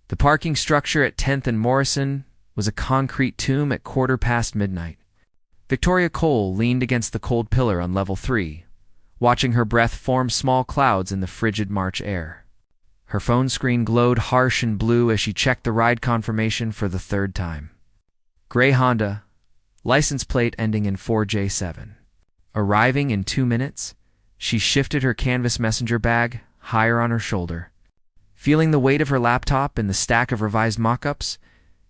The parking structure at 10th and Morrison was a concrete tomb at midnight. Victoria Cole leaned against the cold pillar on level 3, watching her breath form small clouds in the frigid March air. Her phone screen glowed harsh and blue as she checked the ride confirmation for the third time. Gray Honda, license plate ending in 4J7. Arriving in 2 minutes, she shifted her canvas messenger bag higher on her shoulder. Feeling the weight of her laptop and the stack of revised mock-ups,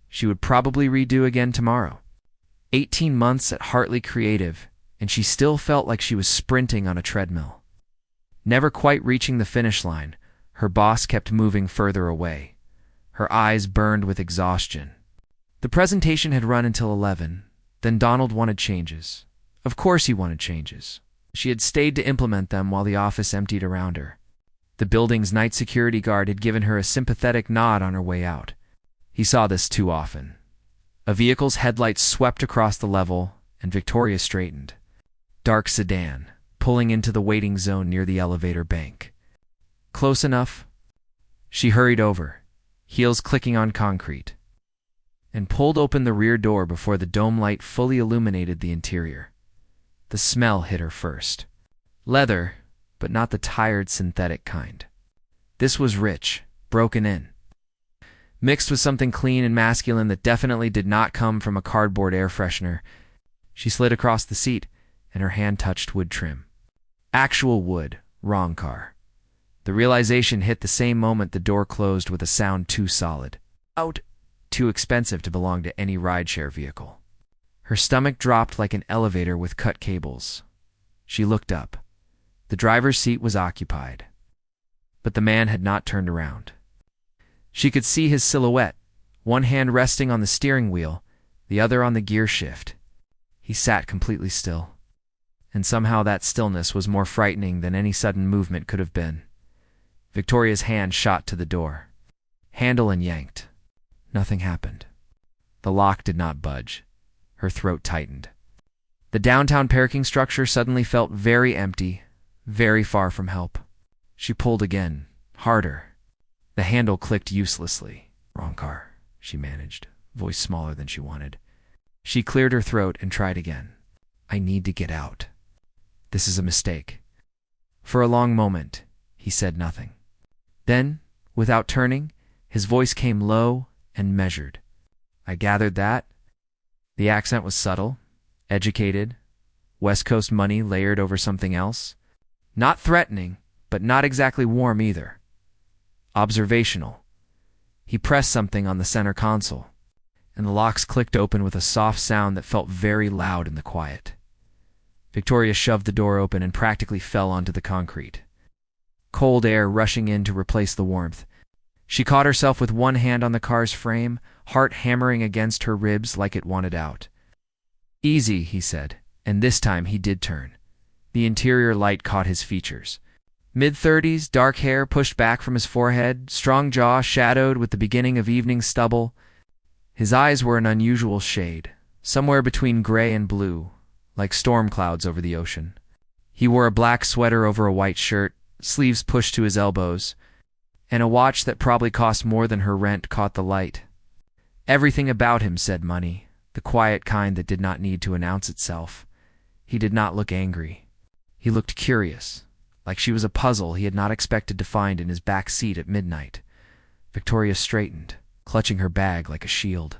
she would probably redo again tomorrow. 18 months at Hartley Creative, and she still felt like she was sprinting on a treadmill. Never quite reaching the finish line, her boss kept moving further away. Her eyes burned with exhaustion. The presentation had run until 11, then Donald wanted changes. Of course he wanted changes. She had stayed to implement them while the office emptied around her. The building's night security guard had given her a sympathetic nod on her way out. He saw this too often. A vehicle's headlights swept across the level, and Victoria straightened. Dark sedan, pulling into the waiting zone near the elevator bank. Close enough? She hurried over, heels clicking on concrete, and pulled open the rear door before the dome light fully illuminated the interior. The smell hit her first. Leather, but not the tired synthetic kind. This was rich, broken in, mixed with something clean and masculine that definitely did not come from a cardboard air freshener. She slid across the seat, and her hand touched wood trim. Actual wood, wrong car. The realization hit the same moment the door closed with a sound too solid. Out, too expensive to belong to any rideshare vehicle. Her stomach dropped like an elevator with cut cables. She looked up. The driver's seat was occupied, but the man had not turned around. She could see his silhouette, one hand resting on the steering wheel, the other on the gear shift. He sat completely still, and somehow that stillness was more frightening than any sudden movement could have been. Victoria's hand shot to the door. Handle and yanked. Nothing happened. The lock did not budge. Her throat tightened. The downtown parking structure suddenly felt very empty, very far from help. She pulled again, harder. The handle clicked uselessly. Wrong car, she managed, voice smaller than she wanted. She cleared her throat and tried again. I need to get out. This is a mistake. For a long moment, he said nothing. Then, without turning, his voice came low and measured. I gathered that. The accent was subtle, educated, West Coast money layered over something else. Not threatening, but not exactly warm either. Observational. He pressed something on the center console, and the locks clicked open with a soft sound that felt very loud in the quiet. Victoria shoved the door open and practically fell onto the concrete. Cold air rushing in to replace the warmth. She caught herself with one hand on the car's frame, heart hammering against her ribs like it wanted out. Easy, he said, and this time he did turn. The interior light caught his features. Mid-30s, dark hair pushed back from his forehead, strong jaw shadowed with the beginning of evening stubble. His eyes were an unusual shade, somewhere between gray and blue, like storm clouds over the ocean. He wore a black sweater over a white shirt, sleeves pushed to his elbows, and a watch that probably cost more than her rent caught the light. Everything about him said money, the quiet kind that did not need to announce itself. He did not look angry. He looked curious, like she was a puzzle he had not expected to find in his back seat at midnight. Victoria straightened, clutching her bag like a shield.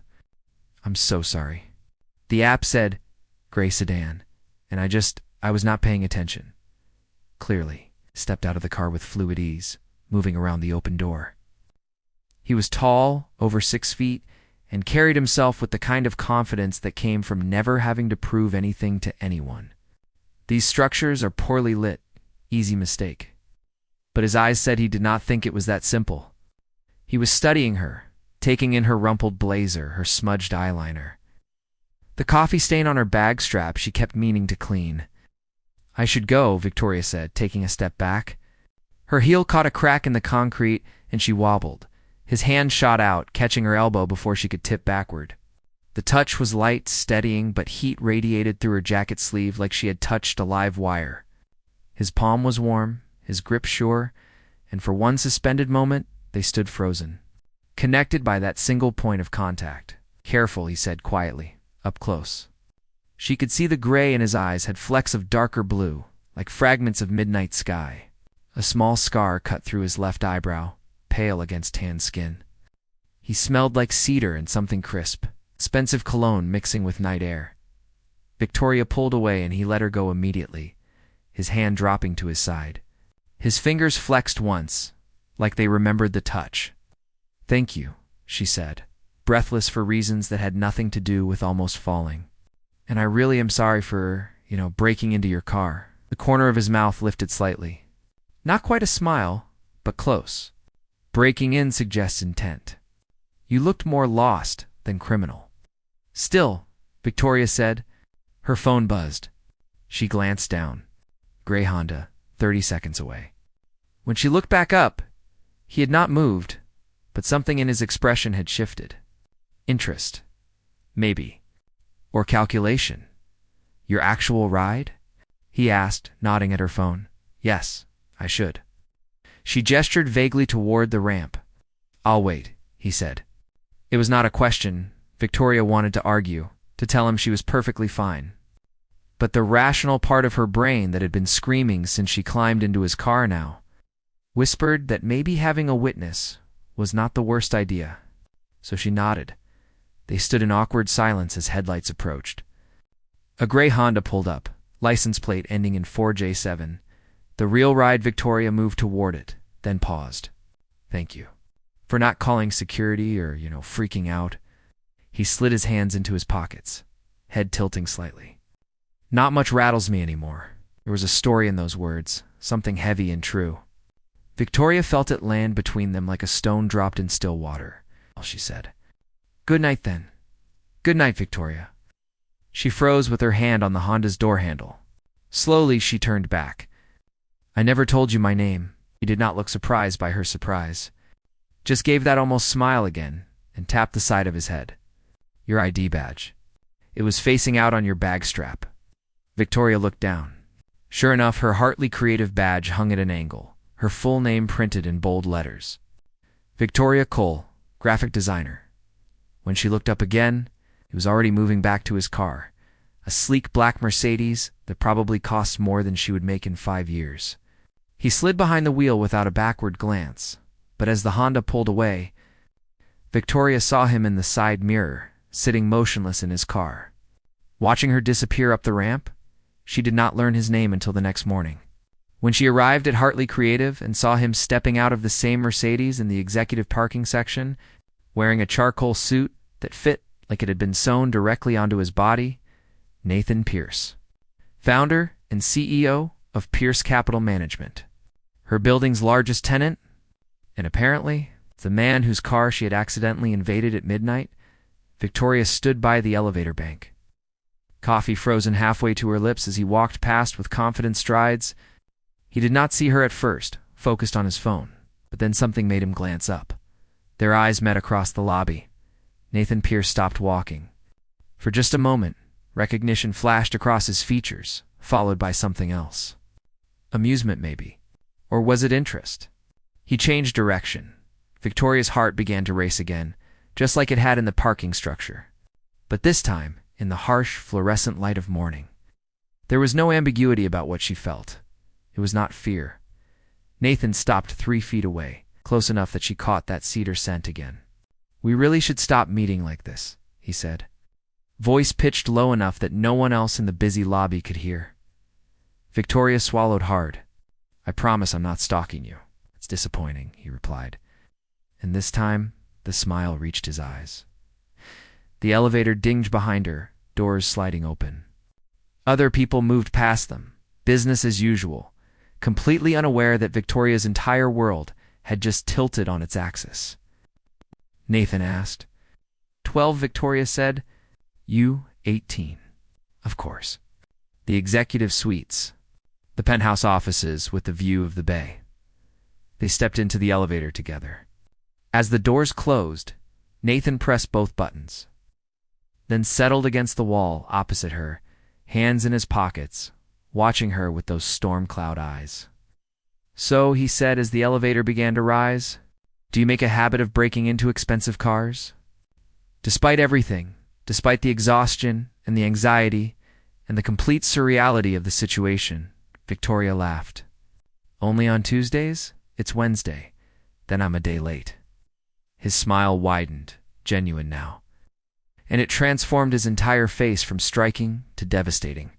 I'm so sorry. The app said, gray sedan, and I was not paying attention. Clearly, stepped out of the car with fluid ease, moving around the open door. He was tall, over 6 feet, and carried himself with the kind of confidence that came from never having to prove anything to anyone. These structures are poorly lit, easy mistake. But his eyes said he did not think it was that simple. He was studying her, taking in her rumpled blazer, her smudged eyeliner. The coffee stain on her bag strap she kept meaning to clean. I should go, Victoria said, taking a step back. Her heel caught a crack in the concrete, and she wobbled. His hand shot out, catching her elbow before she could tip backward. The touch was light, steadying, but heat radiated through her jacket sleeve like she had touched a live wire. His palm was warm, his grip sure, and for one suspended moment, they stood frozen. connected by that single point of contact. Careful, he said quietly, up close. She could see the gray in his eyes had flecks of darker blue, like fragments of midnight sky. A small scar cut through his left eyebrow, pale against tan skin. He smelled like cedar and something crisp, expensive cologne mixing with night air. Victoria pulled away and he let her go immediately, his hand dropping to his side. His fingers flexed once, like they remembered the touch. "Thank you," she said, breathless for reasons that had nothing to do with almost falling. "And I really am sorry for, breaking into your car." The corner of his mouth lifted slightly. Not quite a smile, but close. Breaking in suggests intent. "You looked more lost than criminal." "Still," Victoria said. Her phone buzzed. She glanced down. Gray Honda, 30 seconds away. When she looked back up, he had not moved, but something in his expression had shifted. Interest. Maybe. Or calculation. "Your actual ride?" he asked, nodding at her phone. "Yes, I should." She gestured vaguely toward the ramp. "I'll wait," he said. It was not a question. Victoria wanted to argue, to tell him she was perfectly fine. But the rational part of her brain that had been screaming since she climbed into his car now whispered that maybe having a witness was not the worst idea. So she nodded. They stood in awkward silence as headlights approached. A gray Honda pulled up, license plate ending in 4J7. The real ride. Victoria moved toward it, then paused. "Thank you for not calling security or, freaking out." He slid his hands into his pockets, head tilting slightly. "Not much rattles me anymore." There was a story in those words, something heavy and true. Victoria felt it land between them like a stone dropped in still water. She said, "Good night, then." "Good night, Victoria." She froze with her hand on the Honda's door handle. Slowly, she turned back. "I never told you my name." He did not look surprised by her surprise. Just gave that almost smile again and tapped the side of his head. "Your ID badge. It was facing out on your bag strap." Victoria looked down. Sure enough, her Hartley Creative badge hung at an angle, her full name printed in bold letters. Victoria Cole, graphic designer. When she looked up again, he was already moving back to his car, a sleek black Mercedes that probably cost more than she would make in 5 years. He slid behind the wheel without a backward glance, but as the Honda pulled away, Victoria saw him in the side mirror, sitting motionless in his car. Watching her disappear up the ramp, she did not learn his name until the next morning. When she arrived at Hartley Creative and saw him stepping out of the same Mercedes in the executive parking section, wearing a charcoal suit that fit like it had been sewn directly onto his body, Nathan Pierce, founder and CEO of Pierce Capital Management, her building's largest tenant, and apparently the man whose car she had accidentally invaded at midnight. Victoria stood by the elevator bank, coffee frozen halfway to her lips as he walked past with confident strides. He did not see her at first, focused on his phone, but then something made him glance up. Their eyes met across the lobby. Nathan Pierce stopped walking. For just a moment, recognition flashed across his features, followed by something else. Amusement, maybe. Or was it interest? He changed direction. Victoria's heart began to race again, just like it had in the parking structure. But this time, in the harsh, fluorescent light of morning. There was no ambiguity about what she felt. It was not fear. Nathan stopped 3 feet away, close enough that she caught that cedar scent again. "We really should stop meeting like this," he said. Voice pitched low enough that no one else in the busy lobby could hear. Victoria swallowed hard. "I promise I'm not stalking you. It's disappointing," he replied. And this time, the smile reached his eyes. The elevator dinged behind her, doors sliding open. Other people moved past them, business as usual, completely unaware that Victoria's entire world had just tilted on its axis. Nathan asked. 12, Victoria said. "You, 18. Of course. The executive suites, the penthouse offices with the view of the bay." They stepped into the elevator together. As the doors closed, Nathan pressed both buttons, then settled against the wall opposite her, hands in his pockets, watching her with those storm cloud eyes. "So," he said as the elevator began to rise, Do you make a habit of breaking into expensive cars? Despite everything, despite the exhaustion and the anxiety and the complete surreality of the situation, Victoria laughed. Only on Tuesdays? It's Wednesday. Then I'm a day late. His smile widened, genuine now, and it transformed his entire face from striking to devastating.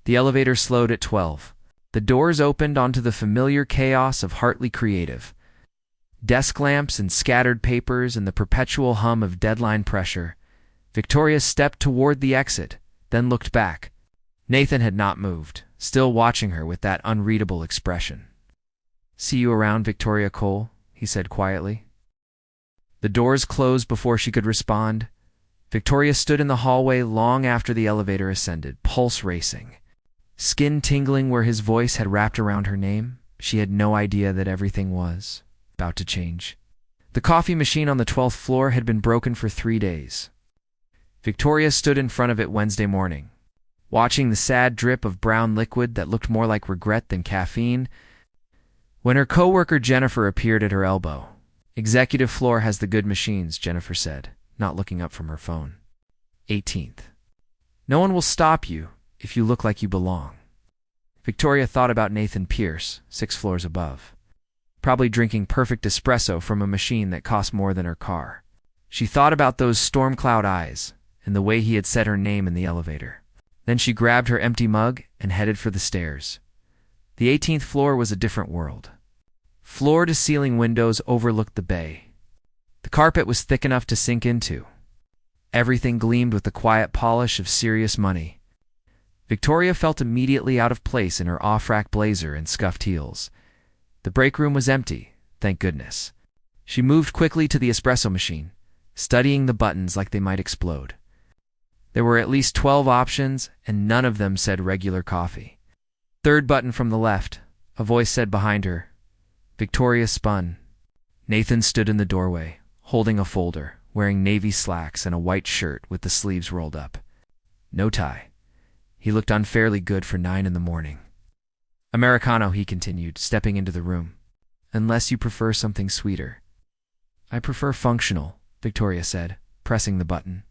The elevator slowed at 12. The doors opened onto the familiar chaos of Hartley Creative. Desk lamps and scattered papers and the perpetual hum of deadline pressure. Victoria stepped toward the exit, then looked back. Nathan had not moved, still watching her with that unreadable expression. "See you around, Victoria Cole," he said quietly. The doors closed before she could respond. Victoria stood in the hallway long after the elevator ascended, pulse racing. Skin tingling where his voice had wrapped around her name. She had no idea that everything was about to change. The coffee machine on the 12th floor had been broken for 3 days. Victoria stood in front of it Wednesday morning, watching the sad drip of brown liquid that looked more like regret than caffeine, when her coworker Jennifer appeared at her elbow. "Executive floor has the good machines," Jennifer said, not looking up from her phone. 18th. "No one will stop you if you look like you belong." Victoria thought about Nathan Pierce, 6 floors above, probably drinking perfect espresso from a machine that cost more than her car. She thought about those storm cloud eyes and the way he had said her name in the elevator. Then she grabbed her empty mug and headed for the stairs. The 18th floor was a different world. Floor-to-ceiling windows overlooked the bay. The carpet was thick enough to sink into. Everything gleamed with the quiet polish of serious money. Victoria felt immediately out of place in her off-rack blazer and scuffed heels. The break room was empty, thank goodness. She moved quickly to the espresso machine, studying the buttons like they might explode. There were at least 12 options, and none of them said regular coffee. Third button from the left, a voice said behind her. Victoria spun. Nathan stood in the doorway, holding a folder, wearing navy slacks and a white shirt with the sleeves rolled up. No tie. He looked unfairly good for 9 in the morning. "Americano," he continued, stepping into the room. "Unless you prefer something sweeter." "I prefer functional," Victoria said, pressing the button.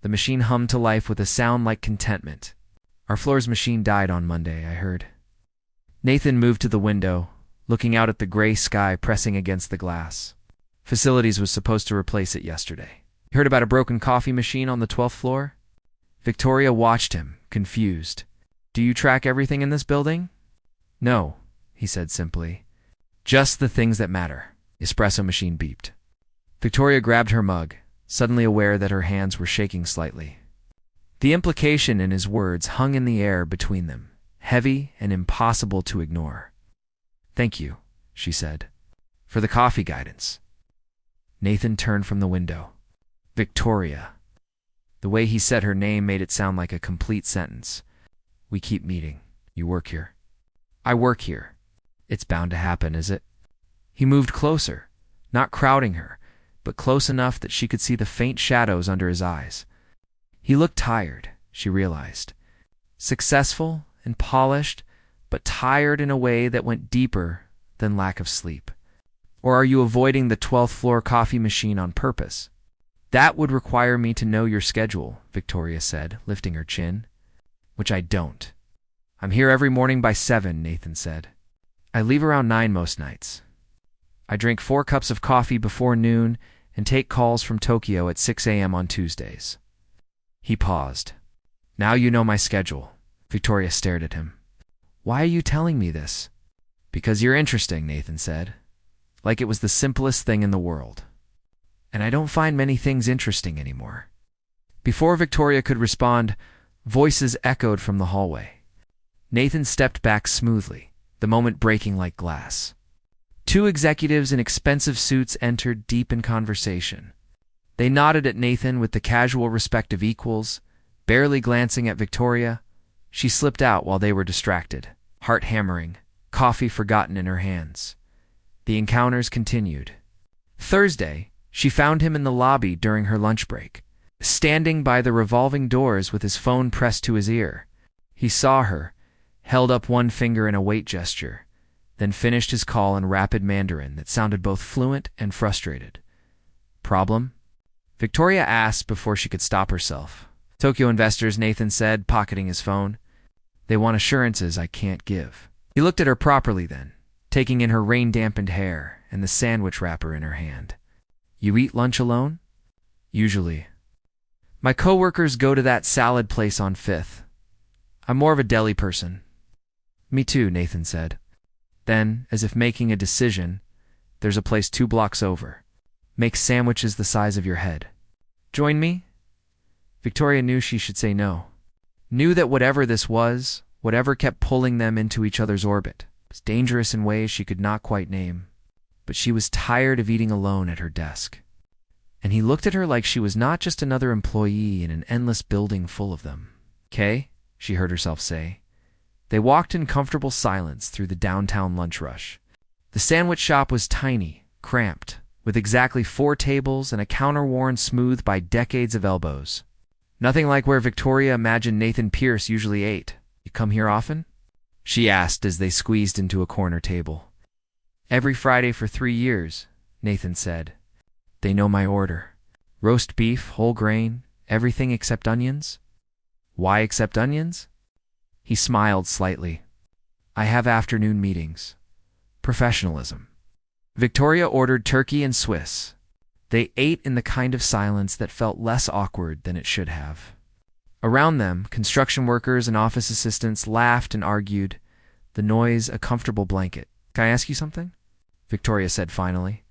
The machine hummed to life with a sound like contentment. "Our floor's machine died on Monday, I heard." Nathan moved to the window, looking out at the gray sky pressing against the glass. "Facilities was supposed to replace it yesterday. You heard about a broken coffee machine on the 12th floor?" Victoria watched him, confused. "Do you track everything in this building?" "No," he said simply. "Just the things that matter." Espresso machine beeped. Victoria grabbed her mug, suddenly aware that her hands were shaking slightly. The implication in his words hung in the air between them, heavy and impossible to ignore. "Thank you," she said, "for the coffee guidance." Nathan turned from the window. "Victoria." The way he said her name made it sound like a complete sentence. "We keep meeting. You work here." "I work here." "It's bound to happen, is it?" He moved closer, not crowding her, but close enough that she could see the faint shadows under his eyes. He looked tired, she realized. Successful and polished, but tired in a way that went deeper than lack of sleep. "Or are you avoiding the 12th floor coffee machine on purpose?" "That would require me to know your schedule," Victoria said, lifting her chin. "Which I don't." "I'm here every morning by 7, Nathan said. "I leave around 9 most nights. I drink 4 cups of coffee before noon and take calls from Tokyo at 6 a.m. on Tuesdays." He paused. "Now you know my schedule." Victoria stared at him. "Why are you telling me this?" "Because you're interesting," Nathan said, like it was the simplest thing in the world. "And I don't find many things interesting anymore." Before Victoria could respond, voices echoed from the hallway. Nathan stepped back smoothly, the moment breaking like glass. 2 executives in expensive suits entered deep in conversation. They nodded at Nathan with the casual respect of equals, barely glancing at Victoria. She slipped out while they were distracted, heart hammering, coffee forgotten in her hands. The encounters continued. Thursday, she found him in the lobby during her lunch break, standing by the revolving doors with his phone pressed to his ear. He saw her, held up one finger in a wait gesture, then finished his call in rapid Mandarin that sounded both fluent and frustrated. Problem? Victoria asked before she could stop herself. Tokyo investors, Nathan said, pocketing his phone. They want assurances I can't give. He looked at her properly then, taking in her rain-dampened hair and the sandwich wrapper in her hand. You eat lunch alone? Usually. My coworkers go to that salad place on 5th. I'm more of a deli person. Me too, Nathan said. Then, as if making a decision, there's a place 2 blocks over. Makes sandwiches the size of your head. Join me? Victoria knew she should say no. Knew that whatever this was, whatever kept pulling them into each other's orbit, was dangerous in ways she could not quite name. But she was tired of eating alone at her desk. And he looked at her like she was not just another employee in an endless building full of them. "'Kay," she heard herself say. They walked in comfortable silence through the downtown lunch rush. The sandwich shop was tiny, cramped, with exactly 4 tables and a counter worn smooth by decades of elbows. Nothing like where Victoria imagined Nathan Pierce usually ate. You come here often? She asked as they squeezed into a corner table. Every Friday for 3 years, Nathan said. They know my order. Roast beef, whole grain, everything except onions. Why except onions? He smiled slightly. I have afternoon meetings. Professionalism. Victoria ordered turkey and Swiss. They ate in the kind of silence that felt less awkward than it should have. Around them, construction workers and office assistants laughed and argued, the noise a comfortable blanket. Can I ask you something? Victoria said finally.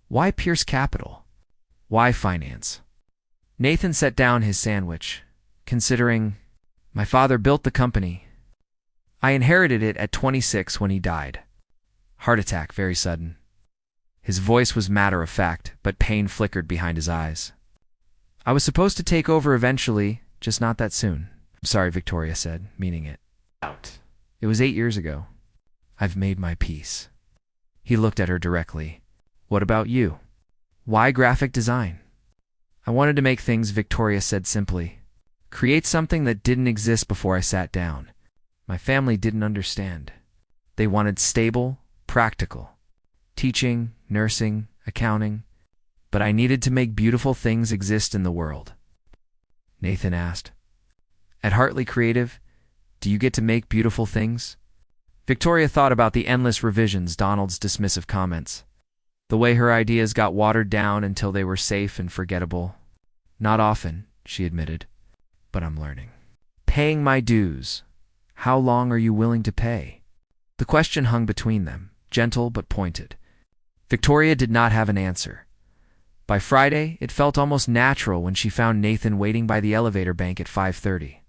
Why Pierce Capital? Why finance? Nathan set down his sandwich, considering, my father built the company. I inherited it at 26 when he died. Heart attack, very sudden. His voice was matter-of-fact, but pain flickered behind his eyes. I was supposed to take over eventually, just not that soon. I'm sorry, Victoria said, meaning it. Out. It was 8 years ago. I've made my peace. He looked at her directly. What about you? Why graphic design? I wanted to make things, Victoria said simply. Create something that didn't exist before I sat down. My family didn't understand. They wanted stable, practical. Teaching, nursing, accounting. But I needed to make beautiful things exist in the world. Nathan asked. At Hartley Creative, do you get to make beautiful things? Victoria thought about the endless revisions, Donald's dismissive comments. The way her ideas got watered down until they were safe and forgettable. Not often, she admitted. But I'm learning. Paying my dues. How long are you willing to pay? The question hung between them, gentle but pointed. Victoria did not have an answer. By Friday, it felt almost natural when she found Nathan waiting by the elevator bank at 5:30.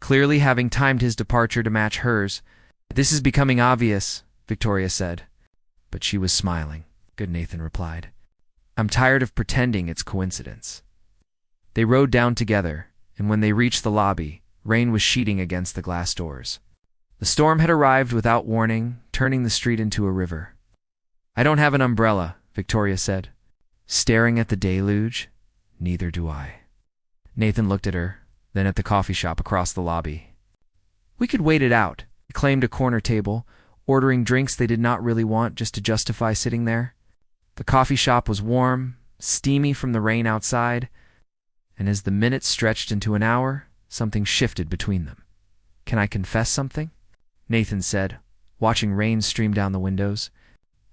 Clearly having timed his departure to match hers. This is becoming obvious, Victoria said. But she was smiling. Good, Nathan replied. I'm tired of pretending it's coincidence. They rode down together, and when they reached the lobby, rain was sheeting against the glass doors. The storm had arrived without warning, turning the street into a river. I don't have an umbrella, Victoria said. Staring at the deluge? Neither do I. Nathan looked at her, then at the coffee shop across the lobby. We could wait it out. He claimed a corner table, ordering drinks they did not really want just to justify sitting there. The coffee shop was warm, steamy from the rain outside, and as the minutes stretched into an hour, something shifted between them. Can I confess something? Nathan said, watching rain stream down the windows.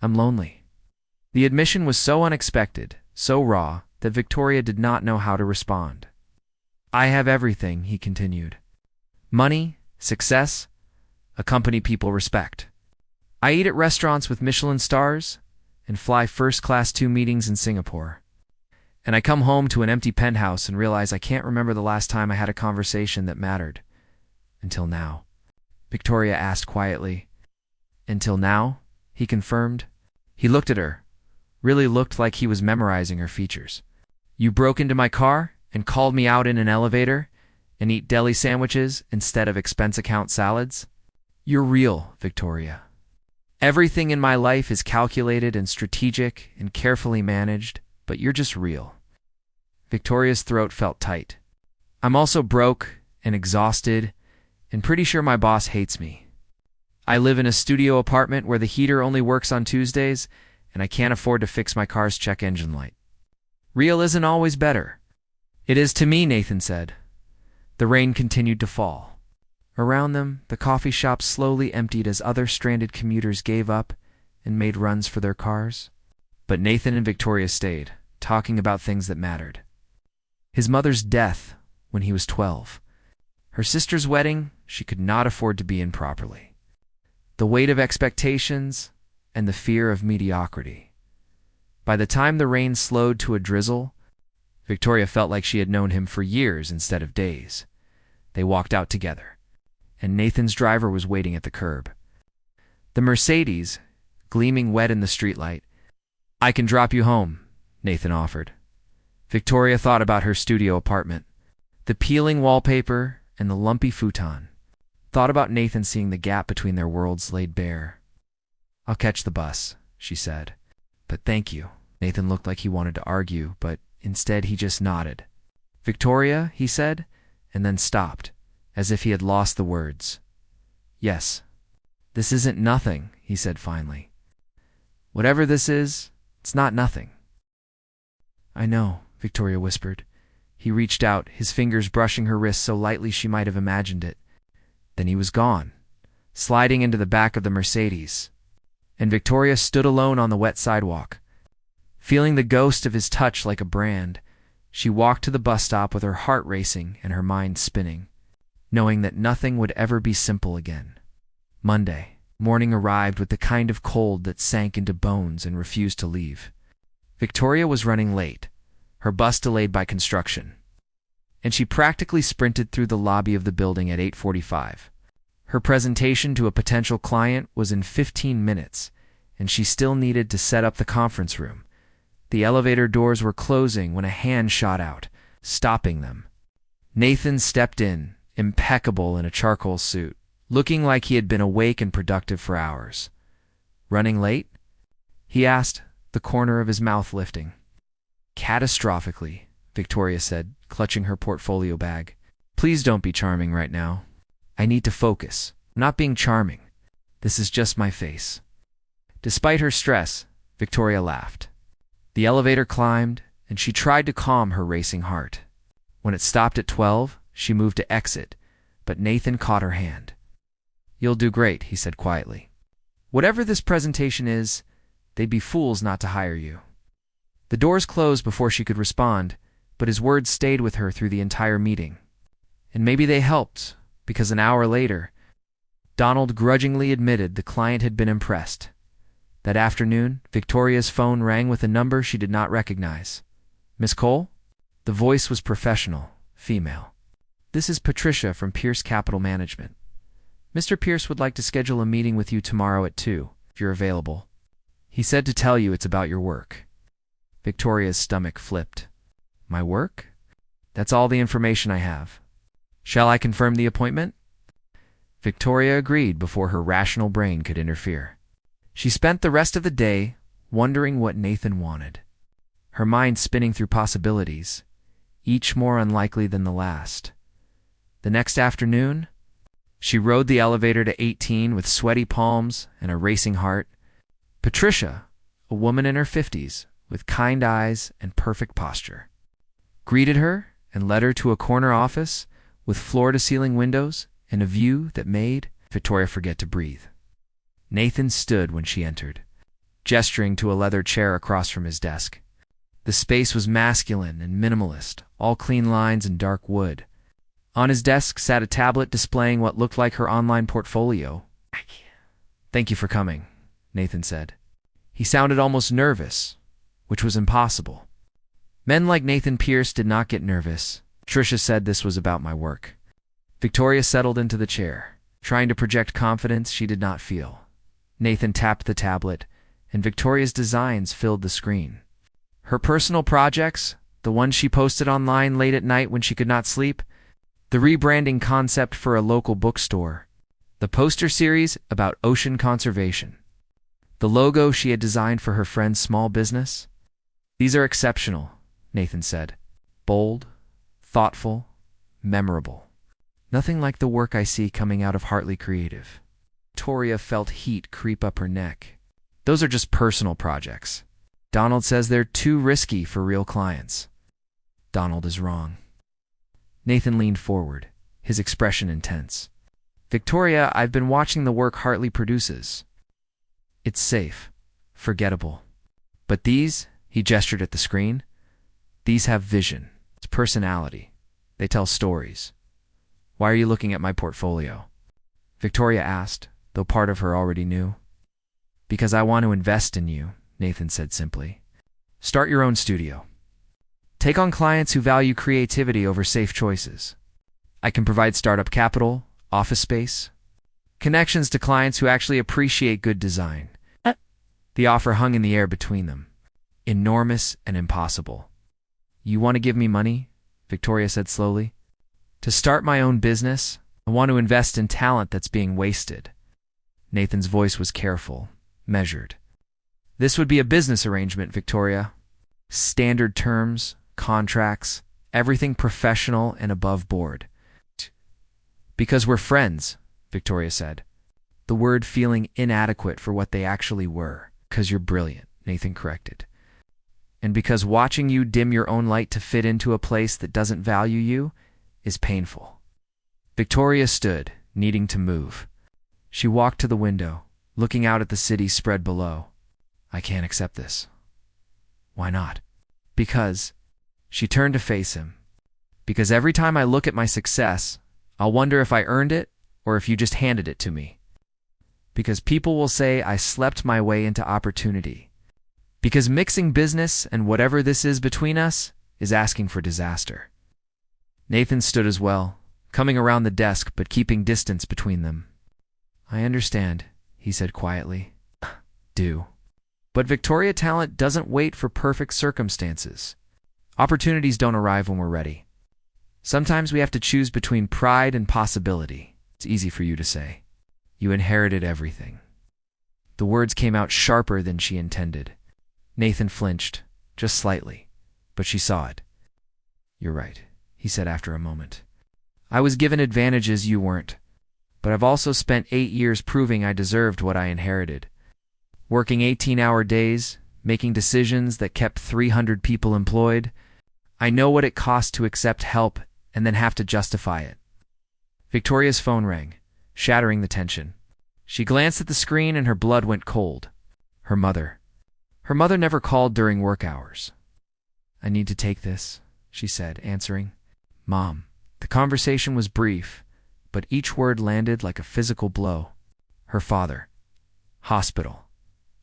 I'm lonely. The admission was so unexpected, so raw, that Victoria did not know how to respond. I have everything, he continued. Money, success, a company people respect. I eat at restaurants with Michelin stars and fly first-class to meetings in Singapore. And I come home to an empty penthouse and realize I can't remember the last time I had a conversation that mattered. Until now. Victoria asked quietly. Until now? He confirmed. He looked at her. Really looked like he was memorizing her features. You broke into my car and called me out in an elevator and eat deli sandwiches instead of expense account salads? You're real, Victoria. Everything in my life is calculated and strategic and carefully managed, but you're just real. Victoria's throat felt tight. I'm also broke and exhausted and pretty sure my boss hates me. I live in a studio apartment where the heater only works on Tuesdays, and I can't afford to fix my car's check engine light. Real isn't always better. It is to me, Nathan said. The rain continued to fall. Around them, the coffee shops slowly emptied as other stranded commuters gave up and made runs for their cars. But Nathan and Victoria stayed, talking about things that mattered. His mother's death when he was 12. Her sister's wedding she could not afford to be in properly. The weight of expectations and the fear of mediocrity. By the time the rain slowed to a drizzle, Victoria felt like she had known him for years instead of days. They walked out together, and Nathan's driver was waiting at the curb. The Mercedes, gleaming wet in the streetlight. I can drop you home, Nathan offered. Victoria thought about her studio apartment, the peeling wallpaper and the lumpy futon. Thought about Nathan seeing the gap between their worlds laid bare. I'll catch the bus, she said. But thank you. Nathan looked like he wanted to argue, but instead he just nodded. Victoria, he said, and then stopped, as if he had lost the words. Yes. This isn't nothing, he said finally. Whatever this is, it's not nothing. I know, Victoria whispered. He reached out, his fingers brushing her wrist so lightly she might have imagined it. Then he was gone, sliding into the back of the Mercedes. And Victoria stood alone on the wet sidewalk. Feeling the ghost of his touch like a brand, she walked to the bus stop with her heart racing and her mind spinning, knowing that nothing would ever be simple again. Monday morning arrived with the kind of cold that sank into bones and refused to leave. Victoria was running late, her bus delayed by construction, and she practically sprinted through the lobby of the building at 8:45. Her presentation to a potential client was in 15 minutes, and she still needed to set up the conference room. The elevator doors were closing when a hand shot out, stopping them. Nathan stepped in, impeccable in a charcoal suit, looking like he had been awake and productive for hours. Running late? He asked, the corner of his mouth lifting. Catastrophically, Victoria said, clutching her portfolio bag. Please don't be charming right now. I need to focus. I'm not being charming. This is just my face. Despite her stress, Victoria laughed. The elevator climbed, and she tried to calm her racing heart. When it stopped at 12, she moved to exit, but Nathan caught her hand. You'll do great, he said quietly. Whatever this presentation is, they'd be fools not to hire you. The doors closed before she could respond, but his words stayed with her through the entire meeting. And maybe they helped, because an hour later, Donald grudgingly admitted the client had been impressed. That afternoon, Victoria's phone rang with a number she did not recognize. Miss Cole? The voice was professional, female. This is Patricia from Pierce Capital Management. Mr. Pierce would like to schedule a meeting with you tomorrow at 2, if you're available. He said to tell you it's about your work. Victoria's stomach flipped. My work? That's all the information I have. Shall I confirm the appointment? Victoria agreed before her rational brain could interfere. She spent the rest of the day wondering what Nathan wanted, her mind spinning through possibilities, each more unlikely than the last. The next afternoon, she rode the elevator to 18 with sweaty palms and a racing heart. Patricia, a woman in her 50s, with kind eyes and perfect posture, greeted her and led her to a corner office with floor-to-ceiling windows and a view that made Victoria forget to breathe. Nathan stood when she entered, gesturing to a leather chair across from his desk. The space was masculine and minimalist, all clean lines and dark wood. On his desk sat a tablet displaying what looked like her online portfolio. Thank you for coming, Nathan said. He sounded almost nervous, which was impossible. Men like Nathan Pierce did not get nervous. Tricia said this was about my work. Victoria settled into the chair, trying to project confidence she did not feel. Nathan tapped the tablet, and Victoria's designs filled the screen. Her personal projects, the ones she posted online late at night when she could not sleep, the rebranding concept for a local bookstore, the poster series about ocean conservation, the logo she had designed for her friend's small business. These are exceptional, Nathan said. Bold, thoughtful, memorable. Nothing like the work I see coming out of Hartley Creative. Victoria felt heat creep up her neck. Those are just personal projects. Donald says they're too risky for real clients. Donald is wrong. Nathan leaned forward, his expression intense. Victoria, I've been watching the work Hartley produces. It's safe, forgettable. But these, he gestured at the screen, these have vision. It's personality. They tell stories. Why are you looking at my portfolio? Victoria asked, though part of her already knew. Because I want to invest in you, Nathan said simply. Start your own studio. Take on clients who value creativity over safe choices. I can provide startup capital, office space, connections to clients who actually appreciate good design. The offer hung in the air between them. Enormous and impossible. You want to give me money? Victoria said slowly. To start my own business, I want to invest in talent that's being wasted. Nathan's voice was careful, measured. This would be a business arrangement, Victoria. Standard terms, contracts, everything professional and above board. Because we're friends, Victoria said. The word feeling inadequate for what they actually were. Because you're brilliant, Nathan corrected. And because watching you dim your own light to fit into a place that doesn't value you is painful. Victoria stood, needing to move. She walked to the window, looking out at the city spread below. I can't accept this. Why not? Because, she turned to face him. Because every time I look at my success, I'll wonder if I earned it or if you just handed it to me. Because people will say I slept my way into opportunity. Because mixing business and whatever this is between us is asking for disaster. Nathan stood as well, coming around the desk but keeping distance between them. I understand, he said quietly. Do. But Victoria talent doesn't wait for perfect circumstances. Opportunities don't arrive when we're ready. Sometimes we have to choose between pride and possibility. It's easy for you to say. You inherited everything. The words came out sharper than she intended. Nathan flinched, just slightly, but she saw it. You're right, he said after a moment. I was given advantages you weren't, but I've also spent 8 years proving I deserved what I inherited. Working 18-hour days, making decisions that kept 300 people employed. I know what it costs to accept help and then have to justify it. Victoria's phone rang, shattering the tension. She glanced at the screen and her blood went cold. Her mother. Her mother never called during work hours. I need to take this, she said, answering. Mom. The conversation was brief, but each word landed like a physical blow. Her father. Hospital.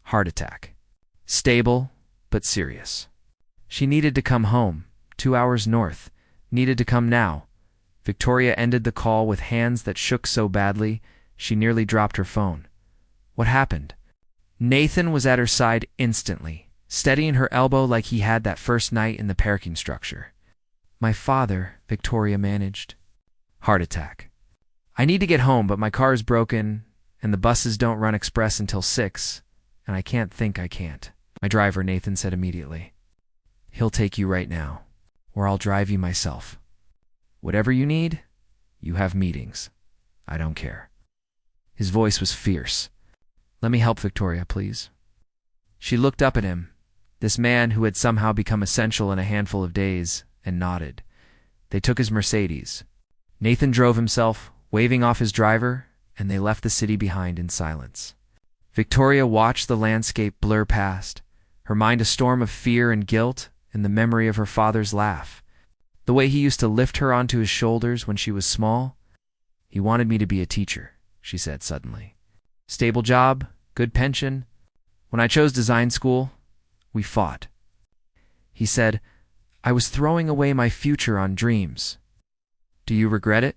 Heart attack. Stable, but serious. She needed to come home, 2 hours north. Needed to come now. Victoria ended the call with hands that shook so badly, she nearly dropped her phone. What happened? Nathan was at her side instantly, steadying her elbow like he had that first night in the parking structure. My father, Victoria managed. Heart attack. I need to get home, but my car is broken, and the buses don't run express until 6, and I can't think I can't. My driver, Nathan said immediately. He'll take you right now, or I'll drive you myself. Whatever you need, you have meetings. I don't care. His voice was fierce. Let me help Victoria, please. She looked up at him, this man who had somehow become essential in a handful of days, and nodded. They took his Mercedes. Nathan drove himself, waving off his driver, and they left the city behind in silence. Victoria watched the landscape blur past, her mind a storm of fear and guilt and the memory of her father's laugh. The way he used to lift her onto his shoulders when she was small. He wanted me to be a teacher, she said suddenly. Stable job, good pension. When I chose design school, we fought. He said, I was throwing away my future on dreams. Do you regret it?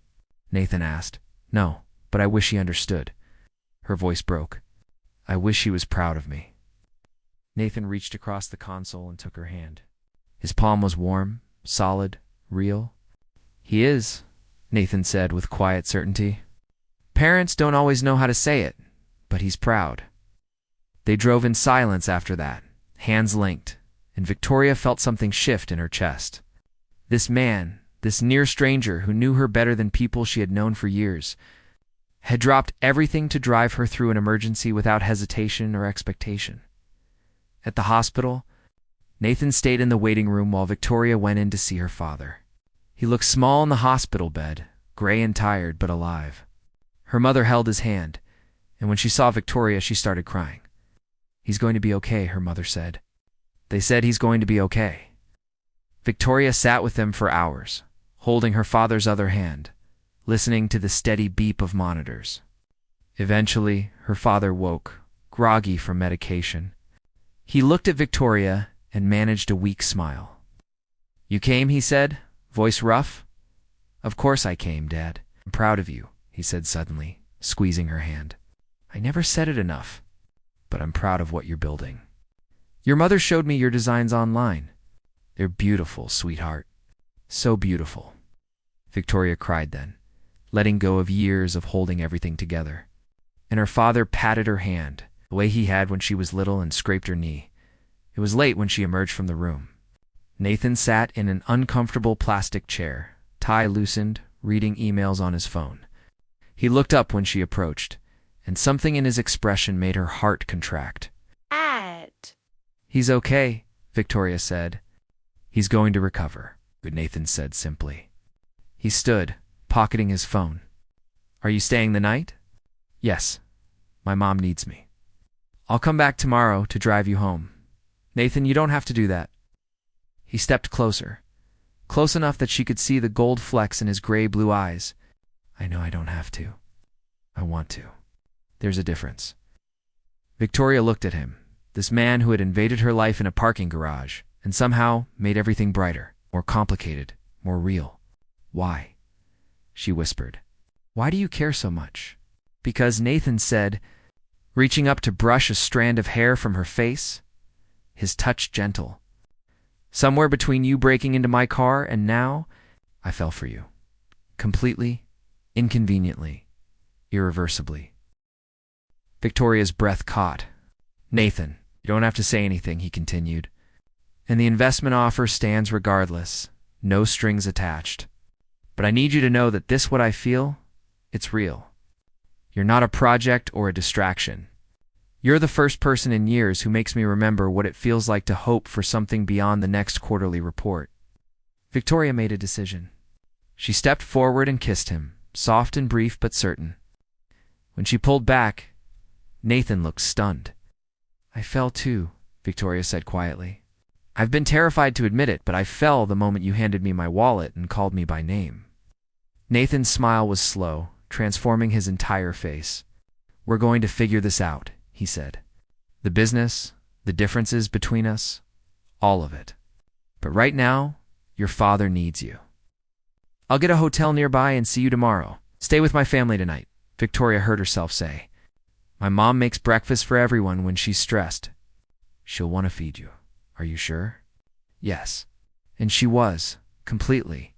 Nathan asked. No, but I wish he understood. Her voice broke. I wish he was proud of me. Nathan reached across the console and took her hand. His palm was warm, solid, real. He is, Nathan said with quiet certainty. Parents don't always know how to say it, but he's proud. They drove in silence after that, hands linked, and Victoria felt something shift in her chest. This man, this near stranger who knew her better than people she had known for years, had dropped everything to drive her through an emergency without hesitation or expectation. At the hospital, Nathan stayed in the waiting room while Victoria went in to see her father. He looked small in the hospital bed, gray and tired, but alive. Her mother held his hand, and when she saw Victoria, she started crying. "He's going to be okay," her mother said. "They said he's going to be okay." Victoria sat with them for hours, holding her father's other hand, listening to the steady beep of monitors. Eventually, her father woke, groggy from medication. He looked at Victoria and managed a weak smile. "You came," he said, voice rough. "Of course I came, Dad. I'm proud of you," he said suddenly, squeezing her hand. "I never said it enough, but I'm proud of what you're building. Your mother showed me your designs online. They're beautiful, sweetheart. So beautiful." Victoria cried then, letting go of years of holding everything together. And her father patted her hand, the way he had when she was little, and scraped her knee. It was late when she emerged from the room. Nathan sat in an uncomfortable plastic chair, tie loosened, reading emails on his phone. He looked up when she approached, and something in his expression made her heart contract. "He's okay," Victoria said. "He's going to recover," Nathan said simply. He stood, pocketing his phone. "Are you staying the night?" "Yes. My mom needs me. I'll come back tomorrow to drive you home." "Nathan, you don't have to do that." He stepped closer, close enough that she could see the gold flecks in his gray-blue eyes. "I know I don't have to. I want to. There's a difference." Victoria looked at him, this man who had invaded her life in a parking garage and somehow made everything brighter, more complicated, more real. "Why?" she whispered. "Why do you care so much?" "Because," Nathan said, reaching up to brush a strand of hair from her face, his touch gentle. "Somewhere between you breaking into my car and now, I fell for you. Completely, inconveniently, irreversibly." Victoria's breath caught. "Nathan, you don't have to say anything," he continued. "And the investment offer stands regardless, no strings attached. But I need you to know that what I feel, it's real. You're not a project or a distraction. You're the first person in years who makes me remember what it feels like to hope for something beyond the next quarterly report." Victoria made a decision. She stepped forward and kissed him, soft and brief but certain. When she pulled back, Nathan looked stunned. "I fell too," Victoria said quietly. "I've been terrified to admit it, but I fell the moment you handed me my wallet and called me by name." Nathan's smile was slow, transforming his entire face. "We're going to figure this out," he said. "The business, the differences between us, all of it. But right now, your father needs you." "I'll get a hotel nearby and see you tomorrow. Stay with my family tonight," Victoria heard herself say. "My mom makes breakfast for everyone when she's stressed. She'll want to feed you. Are you sure?" Yes. And she was, completely.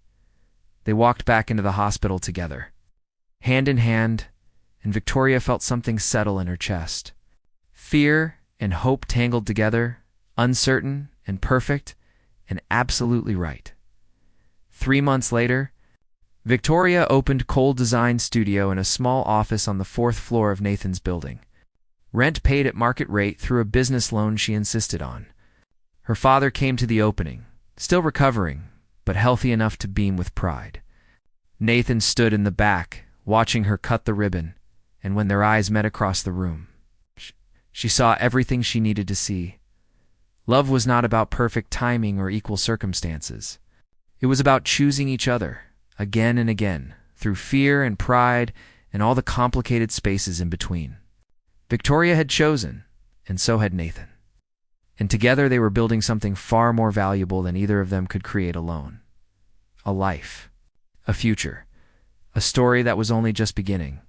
They walked back into the hospital together, hand in hand, and Victoria felt something settle in her chest. Fear and hope tangled together, uncertain and perfect and absolutely right. 3 months later, Victoria opened Cole Design Studio in a small office on the 4th floor of Nathan's building. Rent paid at market rate through a business loan she insisted on. Her father came to the opening, still recovering, but healthy enough to beam with pride. Nathan stood in the back, watching her cut the ribbon, and when their eyes met across the room, she saw everything she needed to see. Love was not about perfect timing or equal circumstances. It was about choosing each other, again and again, through fear and pride and all the complicated spaces in between. Victoria had chosen, and so had Nathan. And together they were building something far more valuable than either of them could create alone. A life, a future, a story that was only just beginning.